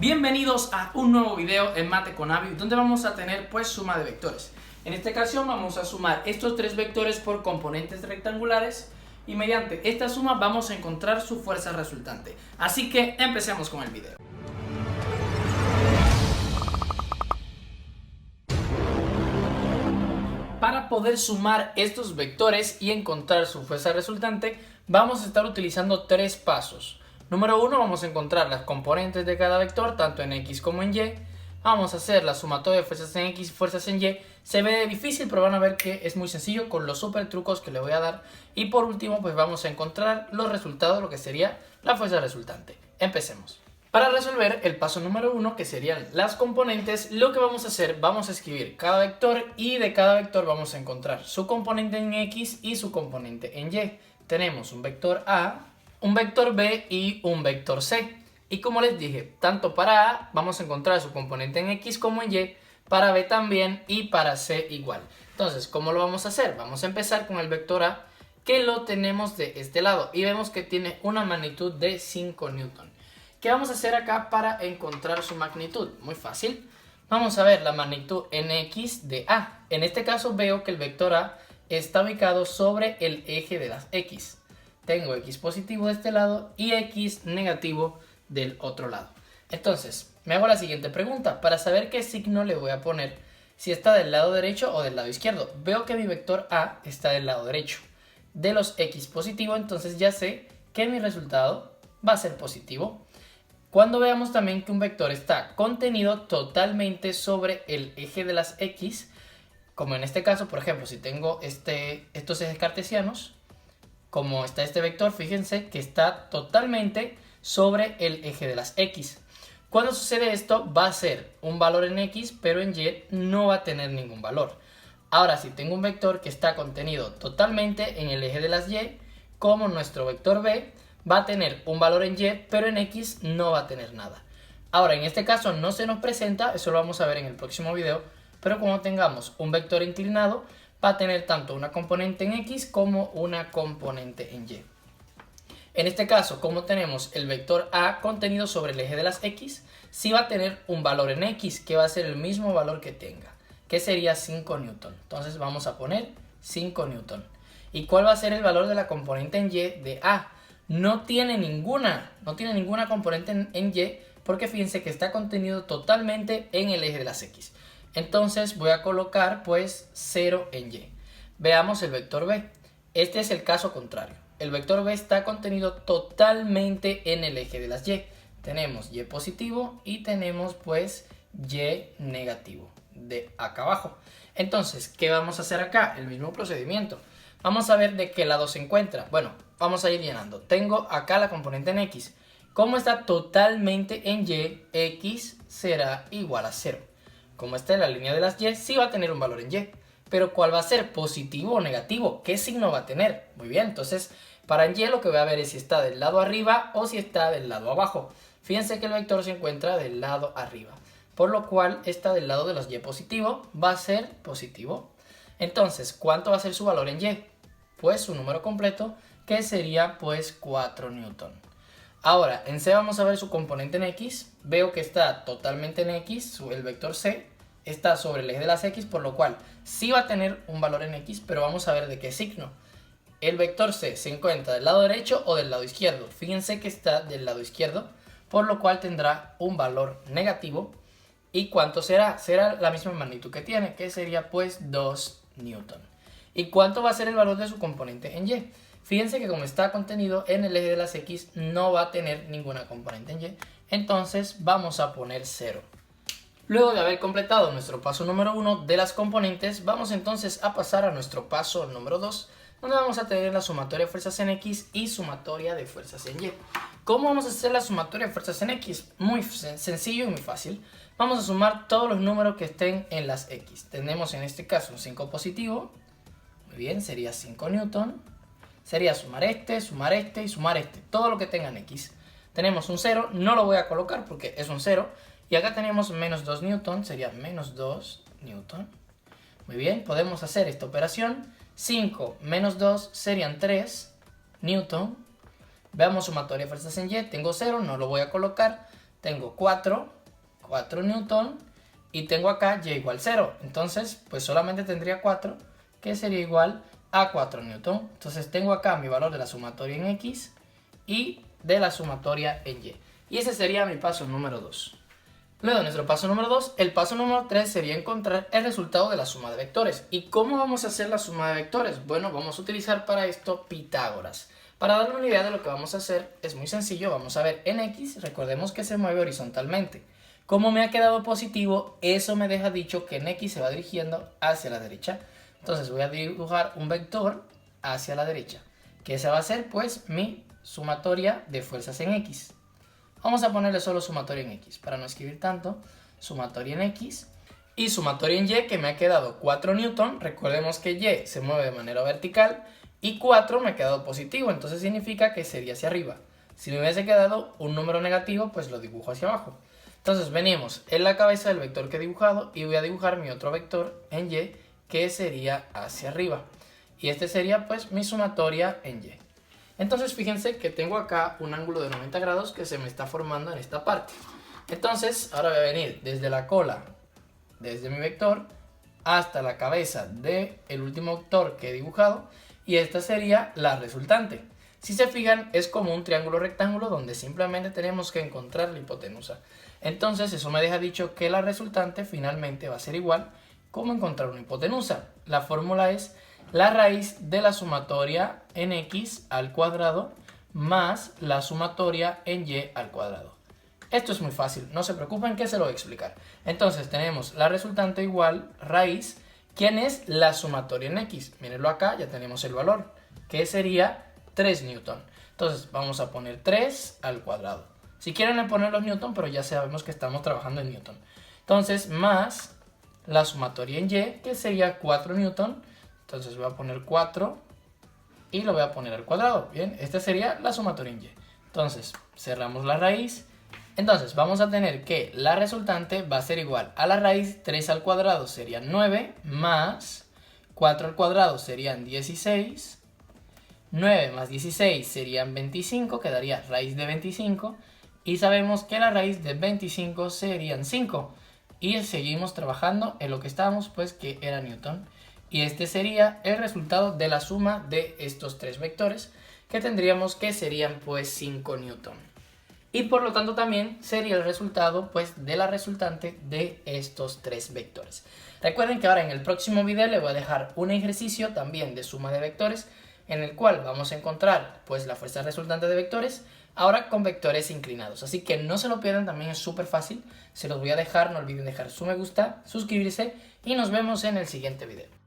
Bienvenidos a un nuevo video en Mate con Avi, donde vamos a tener pues suma de vectores. En esta ocasión vamos a sumar estos tres vectores por componentes rectangulares y mediante esta suma vamos a encontrar su fuerza resultante. Así que empecemos con el video. Para poder sumar estos vectores y encontrar su fuerza resultante, vamos a estar utilizando tres pasos. Número 1, vamos a encontrar las componentes de cada vector, tanto en X como en Y. Vamos a hacer la sumatoria de fuerzas en X y fuerzas en Y. Se ve difícil, pero van a ver que es muy sencillo con los super trucos que les voy a dar. Y por último, pues vamos a encontrar los resultados, lo que sería la fuerza resultante. Empecemos. Para resolver el paso número 1, que serían las componentes, lo que vamos a hacer, vamos a escribir cada vector y de cada vector vamos a encontrar su componente en X y su componente en Y. Tenemos un vector A, un vector B y un vector C. Y como les dije, tanto para A vamos a encontrar su componente en X como en Y, para B también y para C igual. Entonces, ¿cómo lo vamos a hacer? Vamos a empezar con el vector A, que lo tenemos de este lado y vemos que tiene una magnitud de 5 newton. ¿Qué vamos a hacer acá para encontrar su magnitud? Muy fácil. Vamos a ver la magnitud en X de A. En este caso veo que el vector A está ubicado sobre el eje de las X. Tengo X positivo de este lado y X negativo del otro lado. Entonces, me hago la siguiente pregunta para saber qué signo le voy a poner, si está del lado derecho o del lado izquierdo. Veo que mi vector A está del lado derecho de los X positivo, entonces ya sé que mi resultado va a ser positivo. Cuando veamos también que un vector está contenido totalmente sobre el eje de las X, como en este caso, por ejemplo, si tengo estos ejes cartesianos, como está este vector, fíjense que está totalmente sobre el eje de las X. Cuando sucede esto, va a ser un valor en X, pero en Y no va a tener ningún valor. Ahora, si tengo un vector que está contenido totalmente en el eje de las Y, como nuestro vector B, va a tener un valor en Y, pero en X no va a tener nada. Ahora, en este caso no se nos presenta, eso lo vamos a ver en el próximo video, pero cuando tengamos un vector inclinado, va a tener tanto una componente en X como una componente en Y. En este caso, como tenemos el vector A contenido sobre el eje de las X, sí va a tener un valor en X, que va a ser el mismo valor que tenga, que sería 5 newton. Entonces vamos a poner 5 newton. ¿Y cuál va a ser el valor de la componente en Y de A? No tiene ninguna componente en Y, porque fíjense que está contenido totalmente en el eje de las X. Entonces voy a colocar pues 0 en Y. Veamos el vector B. Este es el caso contrario. El vector B está contenido totalmente en el eje de las Y. Tenemos Y positivo y tenemos pues Y negativo de acá abajo. Entonces, ¿qué vamos a hacer acá? El mismo procedimiento. Vamos a ver de qué lado se encuentra. Bueno, vamos a ir llenando. Tengo acá la componente en X. Como está totalmente en Y, X será igual a 0. Como está en la línea de las Y, sí va a tener un valor en Y. Pero ¿cuál va a ser? ¿Positivo o negativo? ¿Qué signo va a tener? Muy bien, entonces para en Y lo que voy a ver es si está del lado arriba o si está del lado abajo. Fíjense que el vector se encuentra del lado arriba, por lo cual está del lado de los Y positivo, va a ser positivo. Entonces, ¿cuánto va a ser su valor en Y? Pues su número completo, que sería pues 4 newton. Ahora, en C vamos a ver su componente en X. Veo que está totalmente en X, el vector C está sobre el eje de las X, por lo cual sí va a tener un valor en X, pero vamos a ver de qué signo. El vector C se encuentra del lado derecho o del lado izquierdo. Fíjense que está del lado izquierdo, por lo cual tendrá un valor negativo. ¿Y cuánto será? Será la misma magnitud que tiene, que sería pues 2 newton. ¿Y cuánto va a ser el valor de su componente en Y? Fíjense que como está contenido en el eje de las X, no va a tener ninguna componente en Y. Entonces vamos a poner 0. Luego de haber completado nuestro paso número 1 de las componentes, vamos entonces a pasar a nuestro paso número 2, donde vamos a tener la sumatoria de fuerzas en X y sumatoria de fuerzas en Y. ¿Cómo vamos a hacer la sumatoria de fuerzas en X? Muy sencillo y muy fácil. Vamos a sumar todos los números que estén en las X. Tenemos en este caso un 5 positivo. Muy bien, sería 5 newton. Sería sumar este y sumar este. Todo lo que tenga en X. Tenemos un 0, no lo voy a colocar porque es un 0. Y acá tenemos menos 2 newton, sería menos 2 newton. Muy bien, podemos hacer esta operación. 5 menos 2 serían 3 newton. Veamos sumatoria de fuerzas en Y. Tengo 0, no lo voy a colocar. tengo 4 newton y tengo acá y igual 0. Entonces, pues solamente tendría 4, que sería igual a 4 newton. Entonces tengo acá mi valor de la sumatoria en X y de la sumatoria en Y. Y ese sería mi paso número 2. Luego de nuestro paso número 2, el paso número 3 sería encontrar el resultado de la suma de vectores. ¿Y cómo vamos a hacer la suma de vectores? Bueno, vamos a utilizar para esto Pitágoras. Para darle una idea de lo que vamos a hacer, es muy sencillo. Vamos a ver en X, recordemos que se mueve horizontalmente. Como me ha quedado positivo, eso me deja dicho que en X se va dirigiendo hacia la derecha. Entonces voy a dibujar un vector hacia la derecha, que esa va a ser pues mi sumatoria de fuerzas en X. Vamos a ponerle solo sumatoria en X, para no escribir tanto. Sumatoria en X y sumatoria en Y, que me ha quedado 4 newton. Recordemos que Y se mueve de manera vertical y 4 me ha quedado positivo, entonces significa que sería hacia arriba. Si me hubiese quedado un número negativo, pues lo dibujo hacia abajo. Entonces venimos en la cabeza del vector que he dibujado y voy a dibujar mi otro vector en Y, que sería hacia arriba. Y este sería pues mi sumatoria en Y. Entonces fíjense que tengo acá un ángulo de 90 grados que se me está formando en esta parte. Entonces ahora voy a venir desde la cola, desde mi vector, hasta la cabeza del último vector que he dibujado, y esta sería la resultante. Si se fijan, es como un triángulo rectángulo donde simplemente tenemos que encontrar la hipotenusa. Entonces eso me deja dicho que la resultante finalmente va a ser igual como encontrar una hipotenusa. La fórmula es la raíz de la sumatoria en X al cuadrado más la sumatoria en Y al cuadrado. Esto es muy fácil, no se preocupen que se lo voy a explicar. Entonces tenemos la resultante igual raíz. ¿Quién es la sumatoria en X? Mírenlo acá, ya tenemos el valor, que sería 3 newton. Entonces vamos a poner 3 al cuadrado. Si quieren le ponen los newton, pero ya sabemos que estamos trabajando en newton. Entonces más la sumatoria en Y, que sería 4 newton. Entonces voy a poner 4 y lo voy a poner al cuadrado. Bien, esta sería la sumatoria en Y. Entonces cerramos la raíz. Entonces vamos a tener que la resultante va a ser igual a la raíz. 3 al cuadrado serían 9 más 4 al cuadrado serían 16. 9 más 16 serían 25, quedaría raíz de 25. Y sabemos que la raíz de 25 serían 5. Y seguimos trabajando en lo que estábamos, pues que era newton. Y este sería el resultado de la suma de estos tres vectores, que tendríamos que serían pues 5 newton. Y por lo tanto también sería el resultado pues de la resultante de estos tres vectores. Recuerden que ahora en el próximo video les voy a dejar un ejercicio también de suma de vectores, en el cual vamos a encontrar pues la fuerza resultante de vectores, ahora con vectores inclinados. Así que no se lo pierdan, también es súper fácil. Se los voy a dejar, no olviden dejar su me gusta, suscribirse y nos vemos en el siguiente video.